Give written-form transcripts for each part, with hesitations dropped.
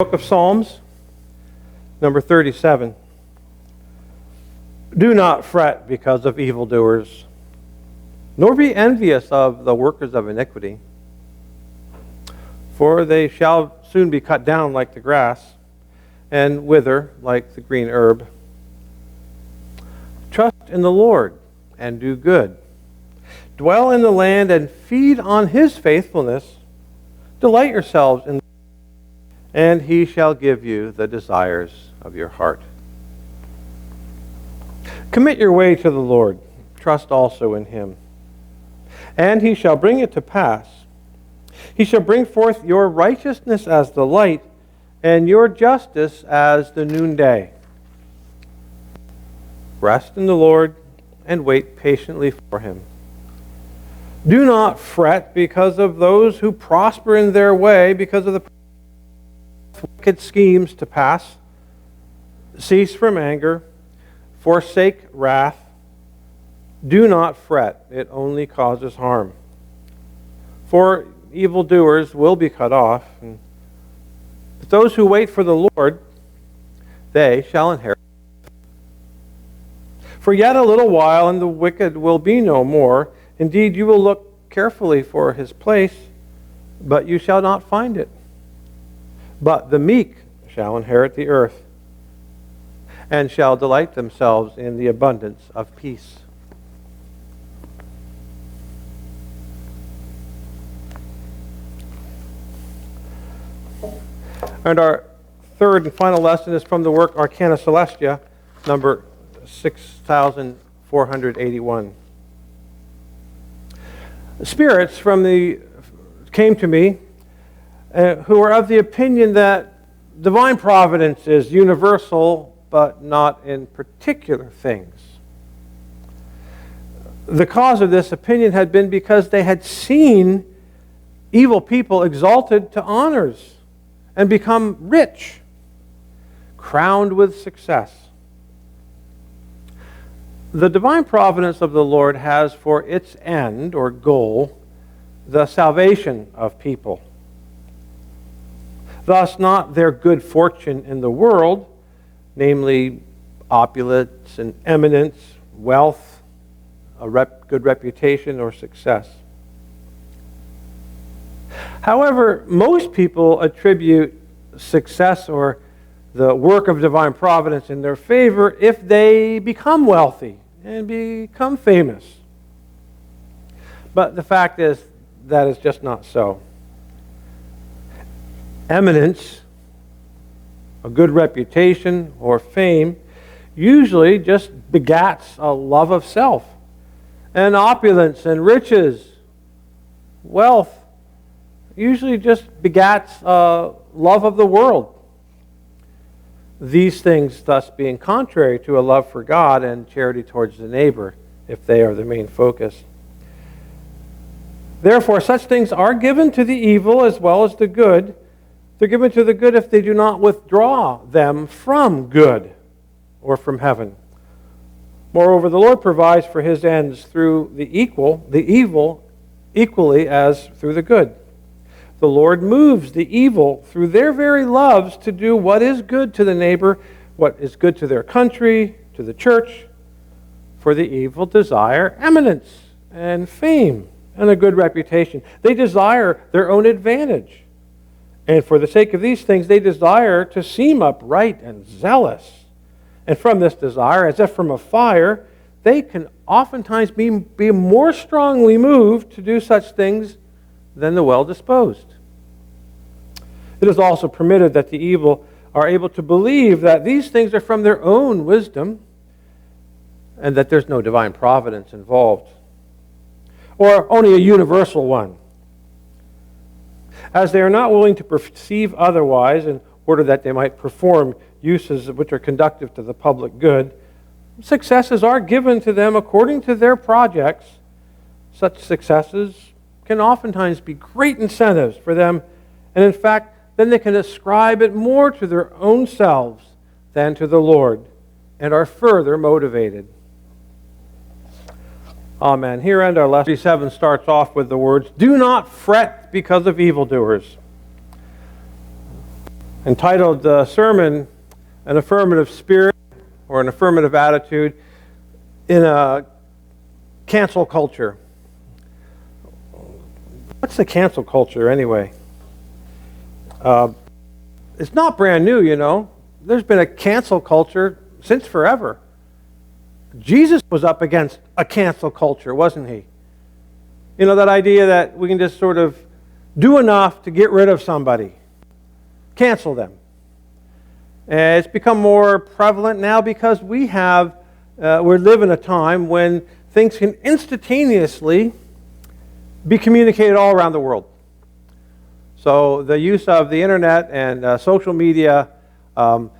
Book of Psalms, number 37. Do not fret because of evildoers, nor be envious of the workers of iniquity, for they shall soon be cut down like the grass, and wither like the green herb. Trust in the Lord and do good. Dwell in the land and feed on his faithfulness. Delight yourselves in and he shall give you the desires of your heart. Commit your way to the Lord. Trust also in him. And he shall bring it to pass. He shall bring forth your righteousness as the light, and your justice as the noonday. Rest in the Lord, and wait patiently for him. Do not fret because of those who prosper in their way, because of the wicked schemes to pass. Cease from anger, forsake wrath. Do not fret, it only causes harm. For evildoers will be cut off, but those who wait for the Lord, they shall inherit. For yet a little while, and the wicked will be no more. Indeed, you will look carefully for his place, but you shall not find it. But the meek shall inherit the earth, and shall delight themselves in the abundance of peace. And our third and final lesson is from the work Arcana Celestia, number 6481. Spirits came to me who are of the opinion that divine providence is universal, but not in particular things. The cause of this opinion had been because they had seen evil people exalted to honors and become rich, crowned with success. The divine providence of the Lord has for its end or goal the salvation of people. Thus, not their good fortune in the world, namely opulence and eminence, wealth, good reputation, or success. However, most people attribute success or the work of divine providence in their favor if they become wealthy and become famous. But the fact is, that is just not so. Eminence, a good reputation, or fame usually just begats a love of self. And opulence and riches, wealth, usually just begats a love of the world. These things thus being contrary to a love for God and charity towards the neighbor, if they are the main focus. Therefore, such things are given to the evil as well as the good. They're given to the good if they do not withdraw them from good or from heaven. Moreover, the Lord provides for his ends through the evil equally as through the good. The Lord moves the evil through their very loves to do what is good to the neighbor, what is good to their country, to the church. For the evil desire eminence and fame and a good reputation. They desire their own advantage. And for the sake of these things, they desire to seem upright and zealous. And from this desire, as if from a fire, they can oftentimes be more strongly moved to do such things than the well-disposed. It is also permitted that the evil are able to believe that these things are from their own wisdom and that there's no divine providence involved, or only a universal one. As they are not willing to perceive otherwise in order that they might perform uses which are conducive to the public good, successes are given to them according to their projects. Such successes can oftentimes be great incentives for them, and in fact, then they can ascribe it more to their own selves than to the Lord, and are further motivated. Amen. Here end our lesson. 37 starts off with the words, "Do not fret because of evildoers." entitled the sermon, An Affirmative Spirit or an Affirmative Attitude in a Cancel Culture. What's the cancel culture anyway? It's not brand new, you know. There's been a cancel culture since forever. Jesus was up against a cancel culture, wasn't he? You know, that idea that we can just sort of do enough to get rid of somebody. Cancel them. And it's become more prevalent now because we live in a time when things can instantaneously be communicated all around the world. So the use of the internet and social media and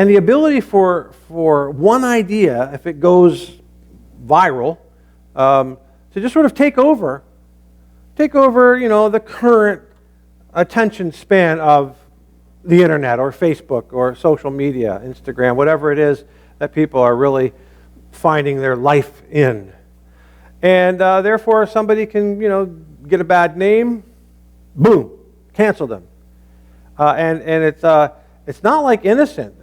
the ability for one idea, if it goes viral, to just sort of take over, you know, the current attention span of the internet or Facebook or social media, Instagram, whatever it is that people are really finding their life in. And therefore, somebody can, you know, get a bad name, boom, cancel them. And it's not like innocent.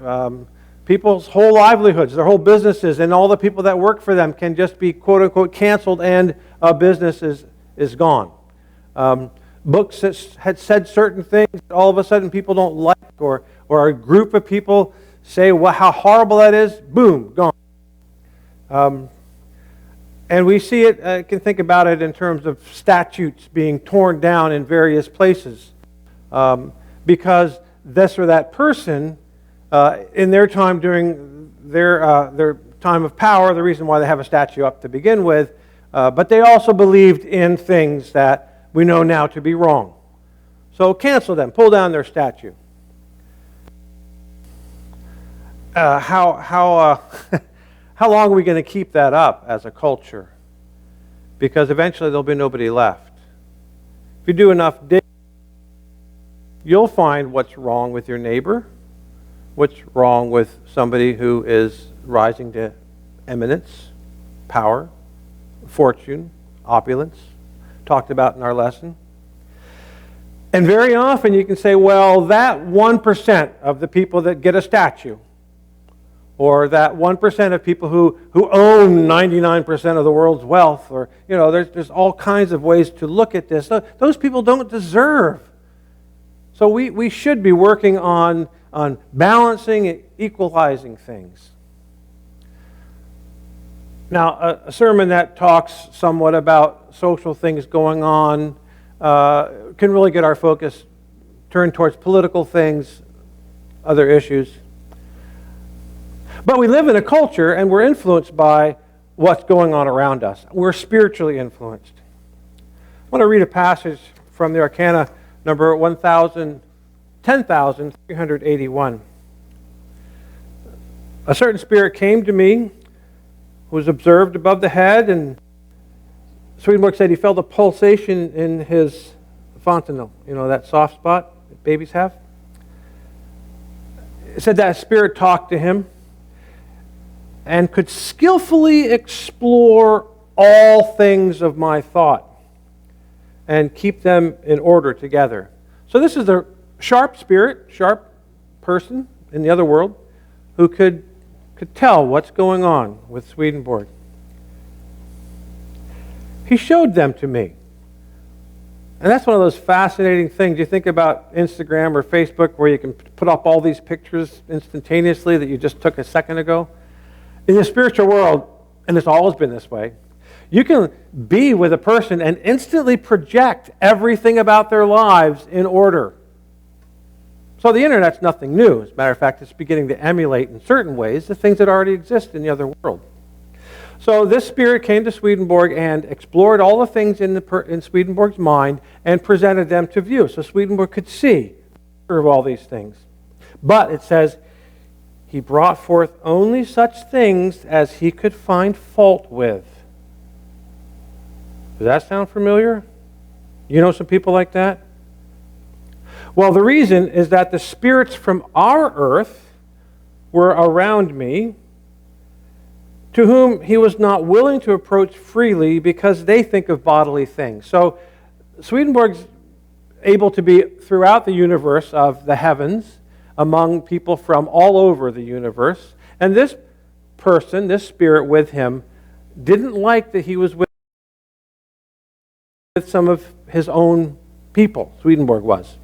People's whole livelihoods, their whole businesses, and all the people that work for them can just be quote unquote canceled, and a business is gone. Books that had said certain things, all of a sudden people don't like, or a group of people say, well, how horrible that is, boom, gone. And we see it, can think about it in terms of statutes being torn down in various places. Because this or that person, in their time during their time of power, the reason why they have a statue up to begin with, but they also believed in things that we know now to be wrong. So cancel them, pull down their statue. How long are we going to keep that up as a culture? Because eventually there'll be nobody left. If you do enough digging, you'll find what's wrong with your neighbor, what's wrong with somebody who is rising to eminence, power, fortune, opulence, talked about in our lesson. And very often you can say, well, that 1% of the people that get a statue, or that 1% of people who own 99% of the world's wealth, or, you know, there's all kinds of ways to look at this. Those people don't deserve. So we should be working on balancing and equalizing things. Now, a sermon that talks somewhat about social things going on can really get our focus turned towards political things, other issues. But we live in a culture and we're influenced by what's going on around us. We're spiritually influenced. I want to read a passage from the Arcana, number 10,381. A certain spirit came to me, was observed above the head, and Swedenborg said he felt a pulsation in his fontanelle, you know, that soft spot that babies have. It said that spirit talked to him and could skillfully explore all things of my thought and keep them in order together. So this is a sharp spirit, sharp person in the other world who could tell what's going on with Swedenborg. He showed them to me. And that's one of those fascinating things. You think about Instagram or Facebook where you can put up all these pictures instantaneously that you just took a second ago. In the spiritual world, and it's always been this way, you can be with a person and instantly project everything about their lives in order. So the internet's nothing new. As a matter of fact, it's beginning to emulate in certain ways the things that already exist in the other world. So this spirit came to Swedenborg and explored all the things in Swedenborg's mind and presented them to view. So Swedenborg could see of all these things. But it says, he brought forth only such things as he could find fault with. Does that sound familiar? You know some people like that? Well, the reason is that the spirits from our earth were around me, to whom he was not willing to approach freely because they think of bodily things. So Swedenborg's able to be throughout the universe of the heavens, among people from all over the universe. And this person, this spirit with him, didn't like that he was with some of his own people, Swedenborg was,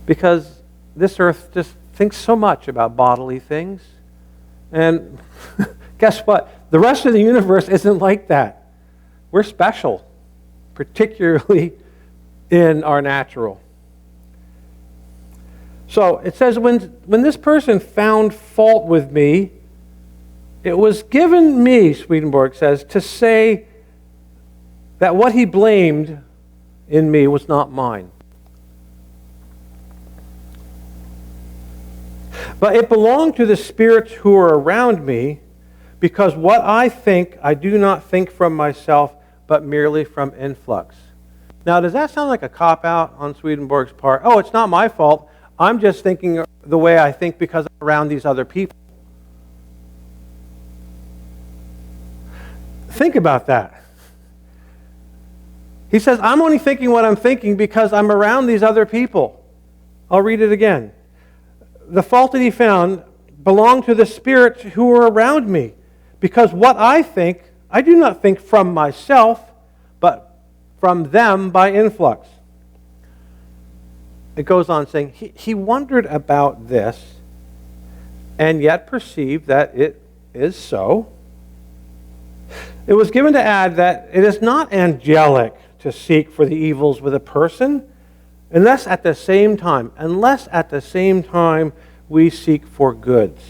because this earth just thinks so much about bodily things. And guess what? The rest of the universe isn't like that. We're special, particularly in our natural. So it says, when this person found fault with me, it was given me, Swedenborg says, to say that what he blamed in me was not mine. But it belonged to the spirits who are around me, because what I think, I do not think from myself, but merely from influx. Now, does that sound like a cop-out on Swedenborg's part? Oh, it's not my fault. I'm just thinking the way I think because I'm around these other people. Think about that. He says, I'm only thinking what I'm thinking because I'm around these other people. I'll read it again. The fault that he found belonged to the spirits who were around me, because what I think, I do not think from myself, but from them by influx. It goes on saying, he wondered about this, and yet perceived that it is so. It was given to add that it is not angelic to seek for the evils with a person, unless at the same time we seek for goods.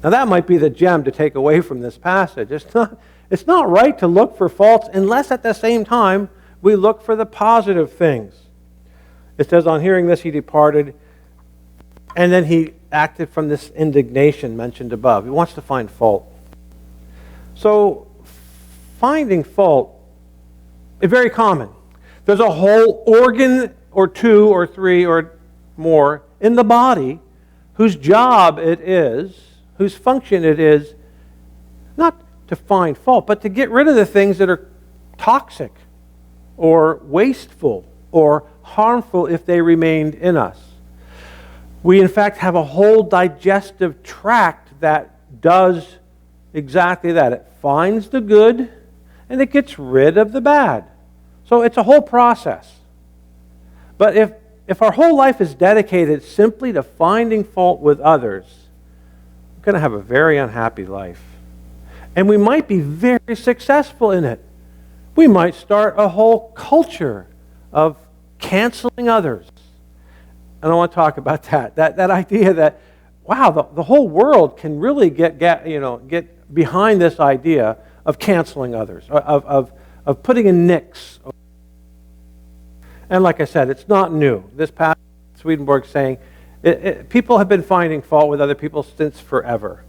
Now that might be the gem to take away from this passage. It's not right to look for faults unless at the same time we look for the positive things. It says, on hearing this, he departed, and then he acted from this indignation mentioned above. He wants to find fault. So, finding fault is very common. There's a whole organ or two or three or more in the body whose job it is, whose function it is, not to find fault, but to get rid of the things that are toxic or wasteful or harmful if they remained in us. We, in fact, have a whole digestive tract that does exactly that. It finds the good and it gets rid of the bad. So it's a whole process. But if our whole life is dedicated simply to finding fault with others, we're going to have a very unhappy life. And we might be very successful in it. We might start a whole culture of canceling others. And I want to talk about that idea that, wow, the whole world can really get behind this idea of canceling others, of putting a nix. And like I said, it's not new. This passage, Swedenborg saying, people have been finding fault with other people since forever.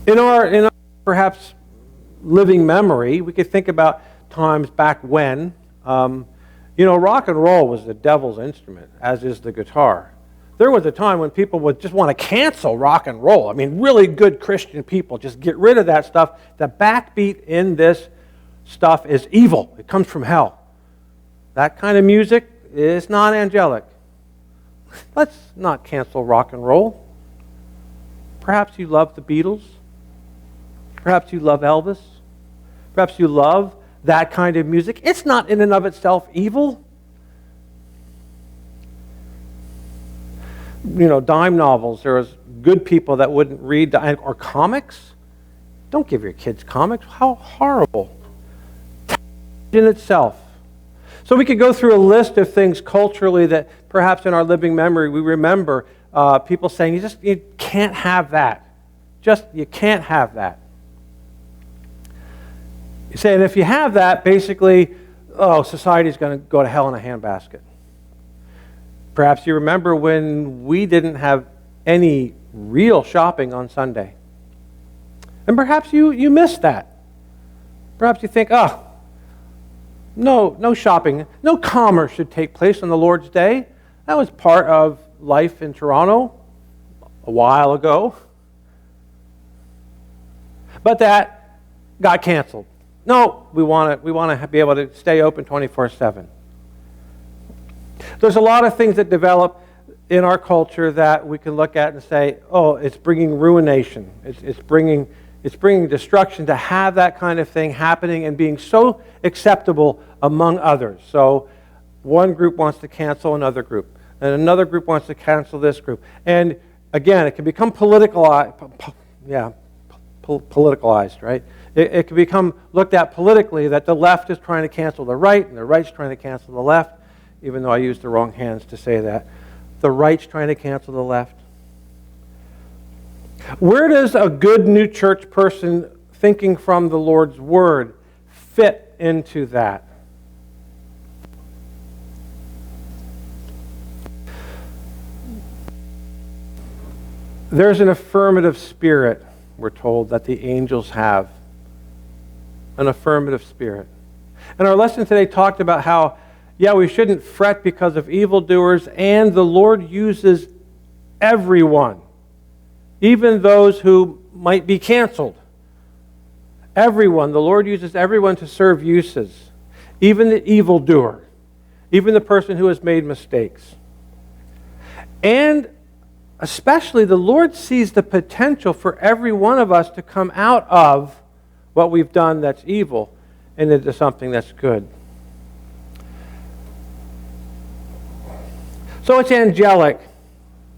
In our perhaps living memory, we could think about times back when, rock and roll was the devil's instrument, as is the guitar. There was a time when people would just want to cancel rock and roll. I mean, really good Christian people, just get rid of that stuff. The backbeat in this stuff is evil. It comes from hell. That kind of music is not angelic. Let's not cancel rock and roll. Perhaps you love the Beatles. Perhaps you love Elvis. Perhaps you love that kind of music. It's not in and of itself evil. Dime novels. There was good people that wouldn't read, or comics. Don't give your kids comics. How horrible. In itself. So we could go through a list of things culturally that perhaps in our living memory we remember people saying, you can't have that. You can't have that. You say, and if you have that, basically, society's going to go to hell in a handbasket. Perhaps you remember when we didn't have any real shopping on Sunday. And perhaps you missed that. Perhaps you think, no shopping, no commerce should take place on the Lord's Day. That was part of life in Toronto a while ago. But that got canceled. No, we want to be able to stay open 24/7. There's a lot of things that develop in our culture that we can look at and say, oh, it's bringing ruination. It's bringing destruction to have that kind of thing happening and being so acceptable among others. So one group wants to cancel another group, and another group wants to cancel this group. And again, it can become politicalized, right? It can become looked at politically that the left is trying to cancel the right, and the right's trying to cancel the left, even though I used the wrong hands to say that. The right's trying to cancel the left. Where does a good new church person thinking from the Lord's Word fit into that? There's an affirmative spirit, we're told, that the angels have. An affirmative spirit. And our lesson today talked about how, we shouldn't fret because of evildoers, and the Lord uses everyone, even those who might be canceled. Everyone, the Lord uses everyone to serve uses, even the evildoer, even the person who has made mistakes. And especially, the Lord sees the potential for every one of us to come out of what we've done that's evil and into something that's good. So it's angelic.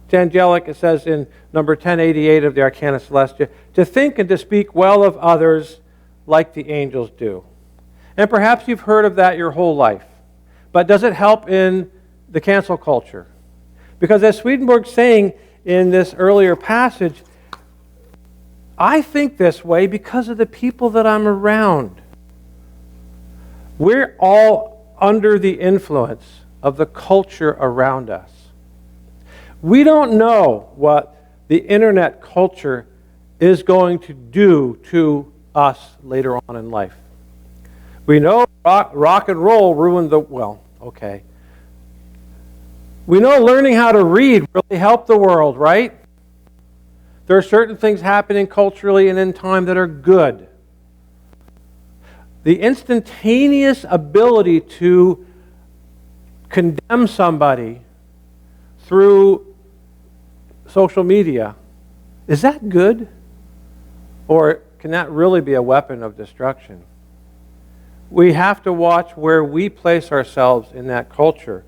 It's angelic, it says in number 1088 of the Arcana Celestia, to think and to speak well of others like the angels do. And perhaps you've heard of that your whole life. But does it help in the cancel culture? Because as Swedenborg's saying in this earlier passage, I think this way because of the people that I'm around. We're all under the influence of the culture around us. We don't know what the internet culture is going to do to us later on in life. We know rock and roll ruined the, We know learning how to read really helped the world, right? There are certain things happening culturally and in time that are good. The instantaneous ability to condemn somebody through social media, is that good? Or can that really be a weapon of destruction? We have to watch where we place ourselves in that culture.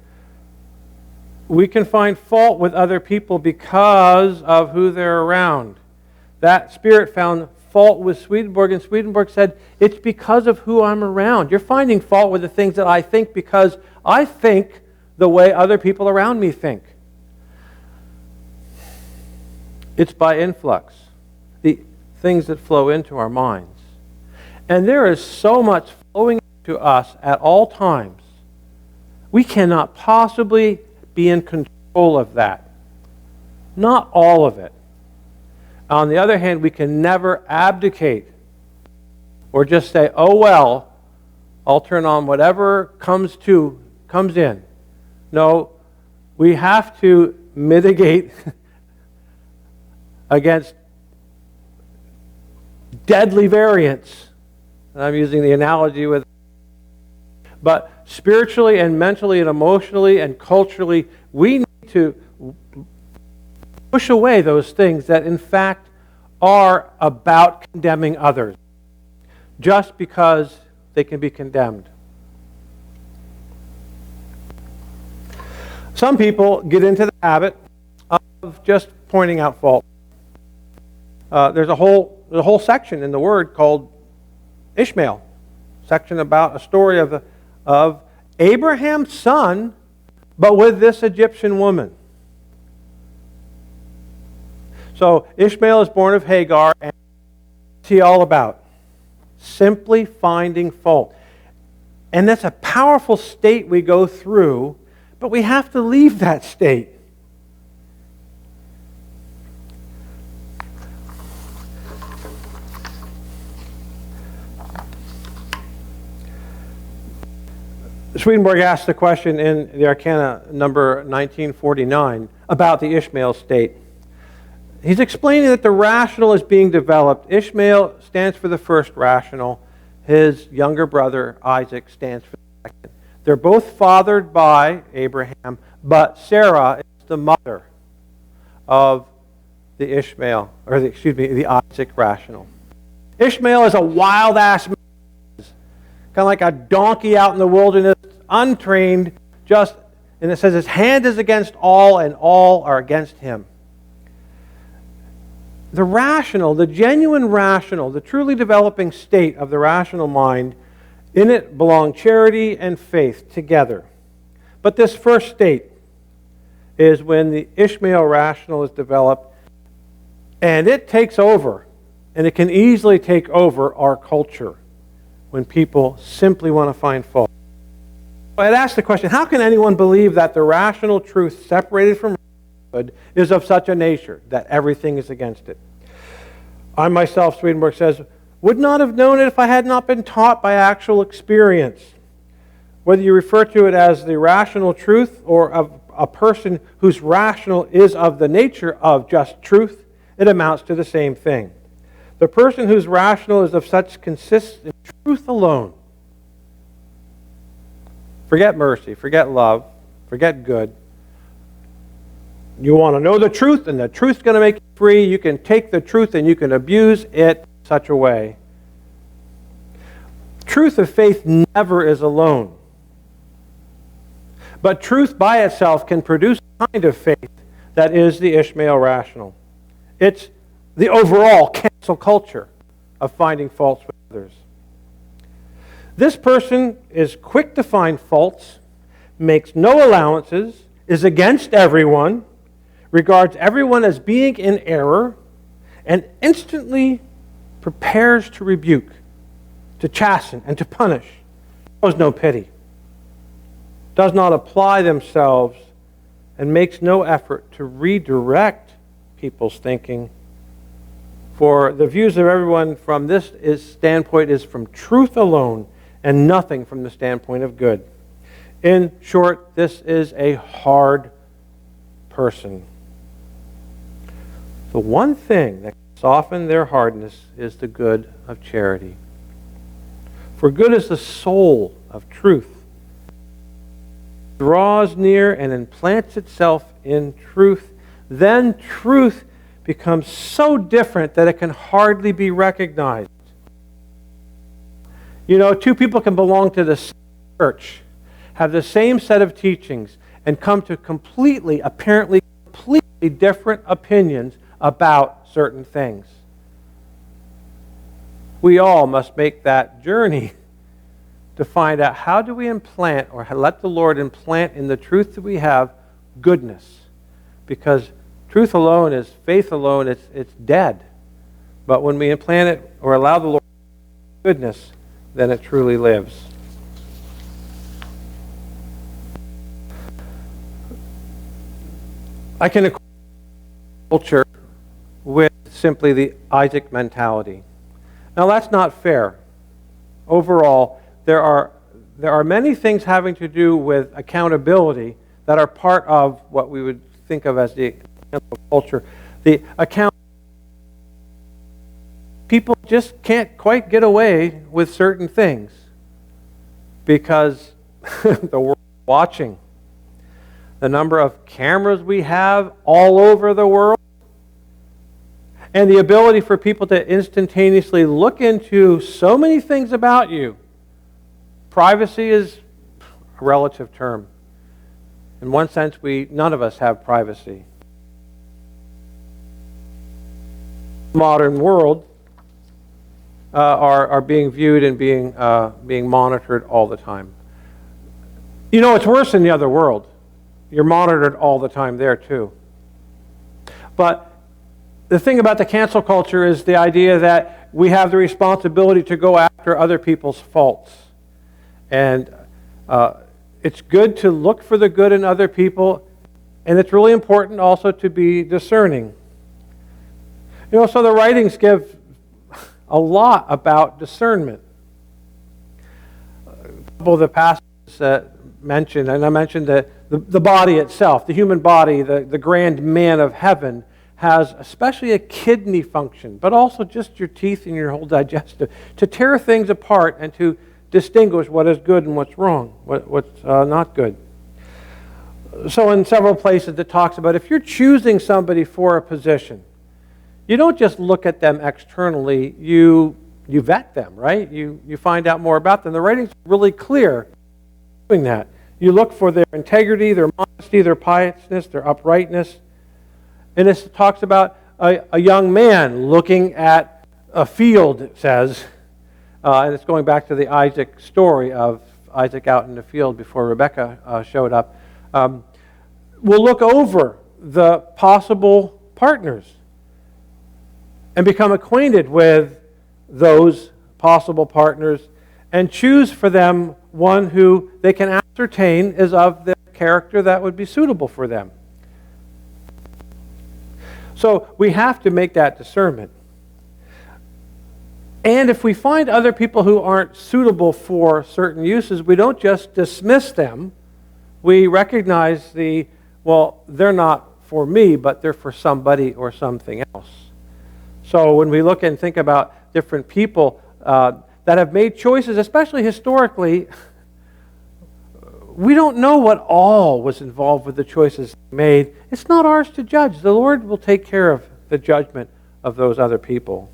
We can find fault with other people because of who they're around. That spirit found fault with Swedenborg, and Swedenborg said, it's because of who I'm around. You're finding fault with the things that I think because I think the way other people around me think. It's by influx, the things that flow into our minds. And there is so much flowing to us at all times. We cannot possibly be in control of that. Not all of it. On the other hand, we can never abdicate or just say, oh well, I'll turn on whatever comes in. No, we have to mitigate against deadly variants. And I'm using the analogy with, but spiritually and mentally and emotionally and culturally, we need to push away those things that in fact are about condemning others just because they can be condemned. Some people get into the habit of just pointing out fault. There's a whole section in the Word called Ishmael, section about a story of Abraham's son, but with this Egyptian woman. So Ishmael is born of Hagar, and what's he all about? Simply finding fault. And that's a powerful state we go through, but we have to leave that state. Swedenborg asked the question in the Arcana number 1949 about the Ishmael state. He's explaining that the rational is being developed. Ishmael stands for the first rational. His younger brother, Isaac, stands for the second. They're both fathered by Abraham, but Sarah is the mother of the the Isaac rational. Ishmael is a wild-ass man, kind of like a donkey out in the wilderness, untrained, and it says his hand is against all, and all are against him. The rational, the genuine rational, the truly developing state of the rational mind, in it belong charity and faith together. But this first state is when the Ishmael rational is developed, and it takes over, and it can easily take over our culture when people simply want to find fault. I'd ask the question, how can anyone believe that the rational truth separated from good is of such a nature that everything is against it? I myself, Swedenborg says, would not have known it if I had not been taught by actual experience. Whether you refer to it as the rational truth or of a person whose rational is of the nature of just truth, it amounts to the same thing. The person whose rational is of such consists in truth alone. Forget mercy, forget love, forget good. You want to know the truth, and the truth's going to make you free. You can take the truth and you can abuse it in such a way. Truth of faith never is alone. But truth by itself can produce a kind of faith that is the Ishmael rational. It's the overall cancel culture of finding faults with others. This person is quick to find faults, makes no allowances, is against everyone, regards everyone as being in error, and instantly prepares to rebuke, to chasten, and to punish. Shows no pity. Does not apply themselves, and makes no effort to redirect people's thinking. For the views of everyone from this standpoint is from truth alone, and nothing from the standpoint of good. In short, this is a hard person. The one thing that can soften their hardness is the good of charity. For good is the soul of truth. It draws near and implants itself in truth. Then truth becomes so different that it can hardly be recognized. You know, two people can belong to the same church, have the same set of teachings, and come to apparently completely different opinions about certain things. We all must make that journey to find out how do we implant or let the Lord implant in the truth that we have goodness. Because truth alone is, faith alone, it's dead. But when we implant it or allow the Lord goodness, then it truly lives. I can equate culture with simply the Isaac mentality. Now that's not fair. Overall, there are many things having to do with accountability that are part of what we would think of as the culture. The account people just can't quite get away with certain things because the world is watching. The number of cameras we have all over the world, and the ability for people to instantaneously look into so many things about you. Privacy is a relative term. In one sense, none of us have privacy. Modern world are being viewed and being monitored all the time. You know, it's worse in the other world. You're monitored all the time there too. But the thing about the cancel culture is the idea that we have the responsibility to go after other people's faults. And it's good to look for the good in other people, and it's really important also to be discerning. You know, so the writings give a lot about discernment. A couple of the passages mentioned, and I mentioned the body itself, the human body, the grand man of heaven, has especially a kidney function, but also just your teeth and your whole digestive, to tear things apart and to distinguish what is good and what's wrong, what's not good. So in several places it talks about if you're choosing somebody for a position, you don't just look at them externally, you vet them, right? You find out more about them. The writing's really clear doing that. You look for their integrity, their modesty, their piousness, their uprightness. And it talks about a young man looking at a field, it says, and it's going back to the Isaac story of Isaac out in the field before Rebekah showed up. We'll look over the possible partners and become acquainted with those possible partners and choose for them one who they can ascertain is of the character that would be suitable for them. So we have to make that discernment. And if we find other people who aren't suitable for certain uses, we don't just dismiss them. We recognize they're not for me, but they're for somebody or something else. So when we look and think about different people that have made choices, especially historically, we don't know what all was involved with the choices made. It's not ours to judge. The Lord will take care of the judgment of those other people.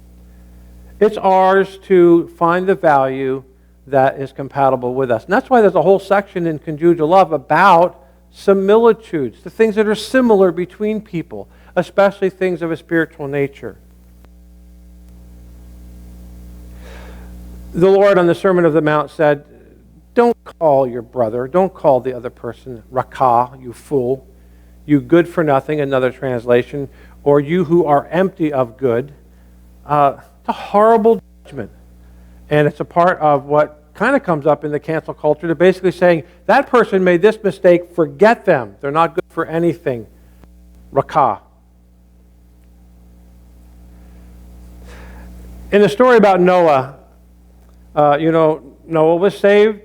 It's ours to find the value that is compatible with us. And that's why there's a whole section in Conjugal Love about similitudes, the things that are similar between people, especially things of a spiritual nature. The Lord on the Sermon of the Mount said, don't call your brother, don't call the other person rakah, you fool, you good for nothing, another translation, or you who are empty of good. It's a horrible judgment. And it's a part of what kind of comes up in the cancel culture to basically saying, that person made this mistake, forget them. They're not good for anything. Rakah. In the story about Noah, Noah was saved.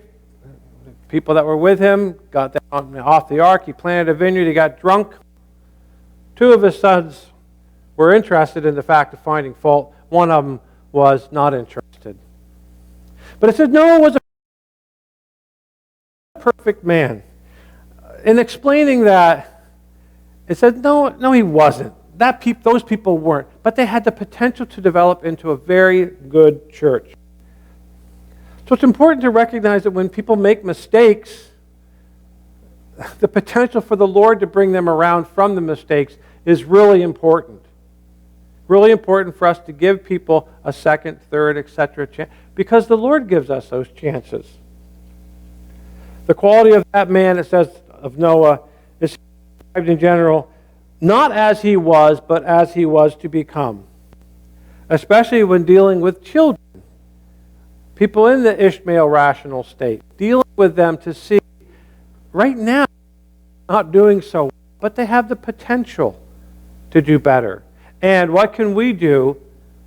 People that were with him got down off the ark. He planted a vineyard. He got drunk. Two of his sons were interested in the fact of finding fault. One of them was not interested. But it says Noah was a perfect man. In explaining that, it said, no, he wasn't. Those people weren't. But they had the potential to develop into a very good church. So it's important to recognize that when people make mistakes, the potential for the Lord to bring them around from the mistakes is really important. Really important for us to give people a second, third, etc. chance, because the Lord gives us those chances. The quality of that man, it says of Noah, is described in general, not as he was, but as he was to become. Especially when dealing with children. People in the Ishmael rational state, dealing with them to see, right now, not doing so well, but they have the potential to do better. And what can we do?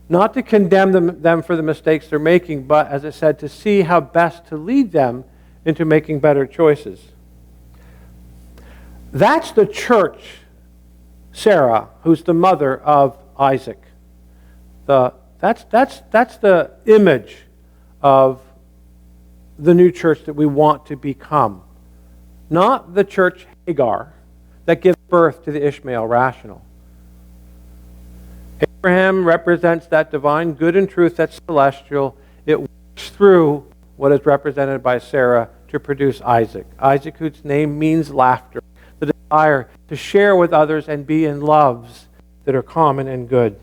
Not to condemn them for the mistakes they're making, but, as I said, to see how best to lead them into making better choices. That's the church, Sarah, who's the mother of Isaac. That's the image of the new church that we want to become. Not the church Hagar that gives birth to the Ishmael rational. Abraham represents that divine good and truth that's celestial. It works through what is represented by Sarah to produce Isaac. Isaac, whose name means laughter, the desire to share with others and be in loves that are common and good.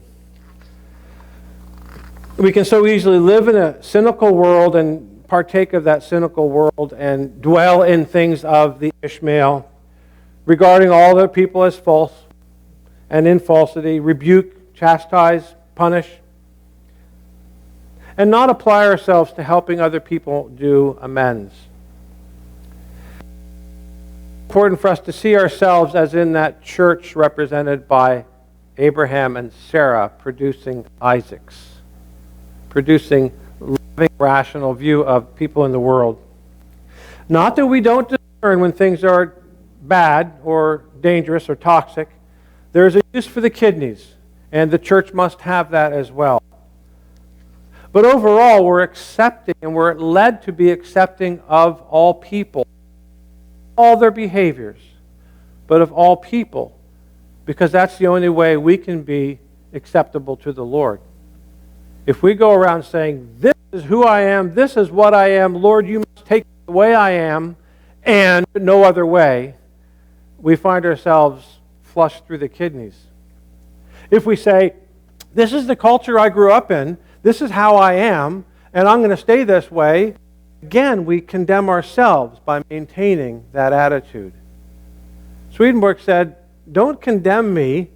We can so easily live in a cynical world and partake of that cynical world and dwell in things of the Ishmael, regarding all other people as false and in falsity, rebuke, chastise, punish, and not apply ourselves to helping other people do amends. Important for us to see ourselves as in that church represented by Abraham and Sarah producing Isaacs, producing living, rational view of people in the world. Not that we don't discern when things are bad or dangerous or toxic. There is a use for the kidneys, and the church must have that as well. But overall, we're accepting, and we're led to be accepting of all people, all their behaviors, but of all people, because that's the only way we can be acceptable to the Lord. If we go around saying, this is who I am, this is what I am, Lord, you must take me the way I am, and no other way, we find ourselves flushed through the kidneys. If we say, this is the culture I grew up in, this is how I am, and I'm going to stay this way, again, we condemn ourselves by maintaining that attitude. Swedenborg said, don't condemn me.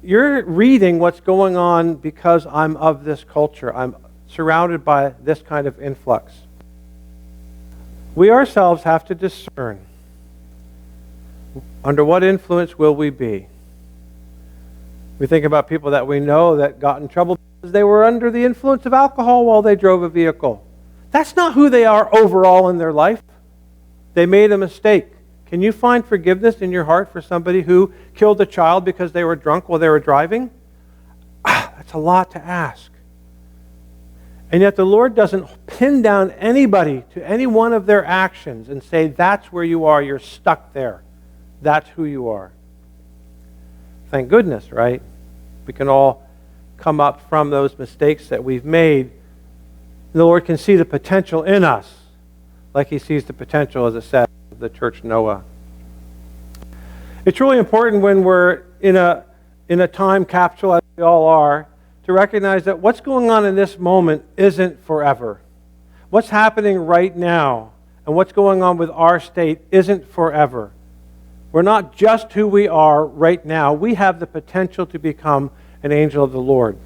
You're reading what's going on because I'm of this culture. I'm surrounded by this kind of influx. We ourselves have to discern under what influence will we be. We think about people that we know that got in trouble because they were under the influence of alcohol while they drove a vehicle. That's not who they are overall in their life. They made a mistake. Can you find forgiveness in your heart for somebody who killed a child because they were drunk while they were driving? That's a lot to ask. And yet the Lord doesn't pin down anybody to any one of their actions and say, that's where you are, you're stuck there. That's who you are. Thank goodness, right? We can all come up from those mistakes that we've made. The Lord can see the potential in us, like He sees the potential, as it said, of the church Noah. It's really important when we're in a time capsule, as we all are, to recognize that what's going on in this moment isn't forever. What's happening right now and what's going on with our state isn't forever. We're not just who we are right now. We have the potential to become an angel of the Lord.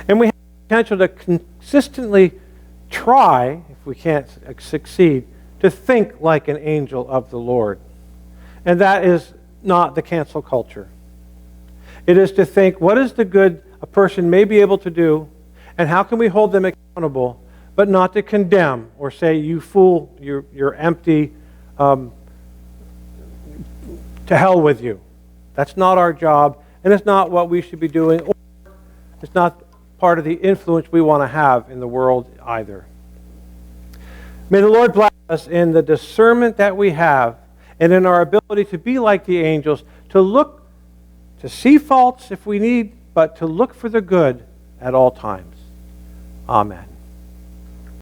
And we have the potential to consistently try, if we can't succeed, to think like an angel of the Lord. And that is not the cancel culture. It is to think, what is the good a person may be able to do, and how can we hold them accountable, but not to condemn or say, you fool, you're empty, to hell with you. That's not our job, and it's not what we should be doing, or it's not part of the influence we want to have in the world either. May the Lord bless us in the discernment that we have and in our ability to be like the angels, to look, to see faults if we need, but to look for the good at all times. Amen.